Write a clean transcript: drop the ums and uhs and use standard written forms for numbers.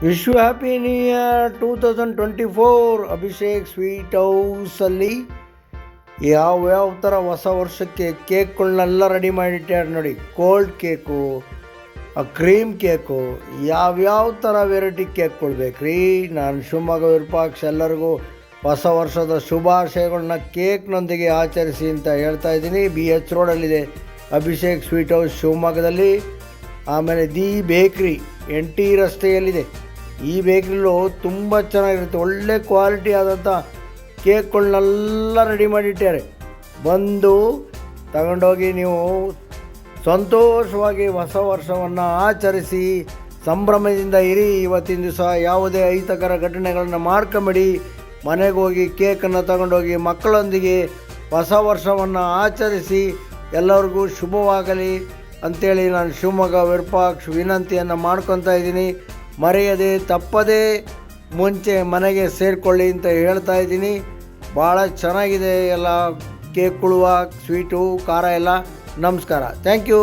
Wish you happy new year 2024. Abhishek sweet ಹೌಸಲ್ಲಿ ಯಾವ್ಯಾವ ಥರ ಹೊಸ ವರ್ಷಕ್ಕೆ ಕೇಕ್ಗಳನ್ನೆಲ್ಲ ರೆಡಿ ಮಾಡಿಟ್ಟಾರೆ ನೋಡಿ. ಕೋಲ್ಡ್ ಕೇಕು, ಕ್ರೀಮ್ ಕೇಕು, ಯಾವ್ಯಾವ ಥರ ವೆರೈಟಿ ಕೇಕ್ಗಳು ಬೇಕ್ರಿ. ನಾನು ಶಿವಮೊಗ್ಗ ವಿರೂಪಾಕ್ಷ ಎಲ್ಲರಿಗೂ ಹೊಸ ವರ್ಷದ ಶುಭಾಶಯಗಳನ್ನ ಕೇಕ್ನೊಂದಿಗೆ ಆಚರಿಸಿ ಅಂತ ಹೇಳ್ತಾ ಇದ್ದೀನಿ. BH ರೋಡಲ್ಲಿದೆ ಅಭಿಷೇಕ್ ಸ್ವೀಟ್ ಹೌಸ್ ಶಿವಮೊಗ್ಗದಲ್ಲಿ. ಆಮೇಲೆ ದಿ ಬೇಕ್ರಿ NT ರಸ್ತೆಯಲ್ಲಿದೆ. ಈ ಬೇಕ್ರಿಲೂ ತುಂಬ ಚೆನ್ನಾಗಿರುತ್ತೆ, ಒಳ್ಳೆ ಕ್ವಾಲಿಟಿ ಆದಂಥ ಕೇಕ್ಗಳನ್ನೆಲ್ಲ ರೆಡಿ ಮಾಡಿಟ್ಟಾರೆ. ಬಂದು ತಗೊಂಡೋಗಿ ನೀವು ಸಂತೋಷವಾಗಿ ಹೊಸ ವರ್ಷವನ್ನು ಆಚರಿಸಿ ಸಂಭ್ರಮದಿಂದ ಇರಿ. ಇವತ್ತಿನ ದಿವಸ ಯಾವುದೇ ಅಹಿತಕರ ಘಟನೆಗಳನ್ನು ಮಾಡ್ಕೊಂಬೇಡಿ. ಮನೆಗೆ ಹೋಗಿ ಕೇಕನ್ನು ತಗೊಂಡೋಗಿ ಮಕ್ಕಳೊಂದಿಗೆ ಹೊಸ ವರ್ಷವನ್ನು ಆಚರಿಸಿ ಎಲ್ಲರಿಗೂ ಶುಭವಾಗಲಿ ಅಂಥೇಳಿ ನಾನು ಶಿವಮೊಗ್ಗ ವಿರೂಪಾಕ್ಷ ವಿನಂತಿಯನ್ನು ಮಾಡ್ಕೊತಾ ಇದ್ದೀನಿ. ಮರೆಯದೆ ತಪ್ಪದೇ ಮುಂಚೆ ಮನೆಗೆ ಸೇರಿಕೊಳ್ಳಿ ಅಂತ ಹೇಳ್ತಾ ಇದ್ದೀನಿ. ಭಾಳ ಚೆನ್ನಾಗಿದೆ ಎಲ್ಲ ಕೇಕ್ಗಳು, ಸ್ವೀಟು, ಖಾರ ಎಲ್ಲ. ನಮಸ್ಕಾರ, ಥ್ಯಾಂಕ್ ಯು.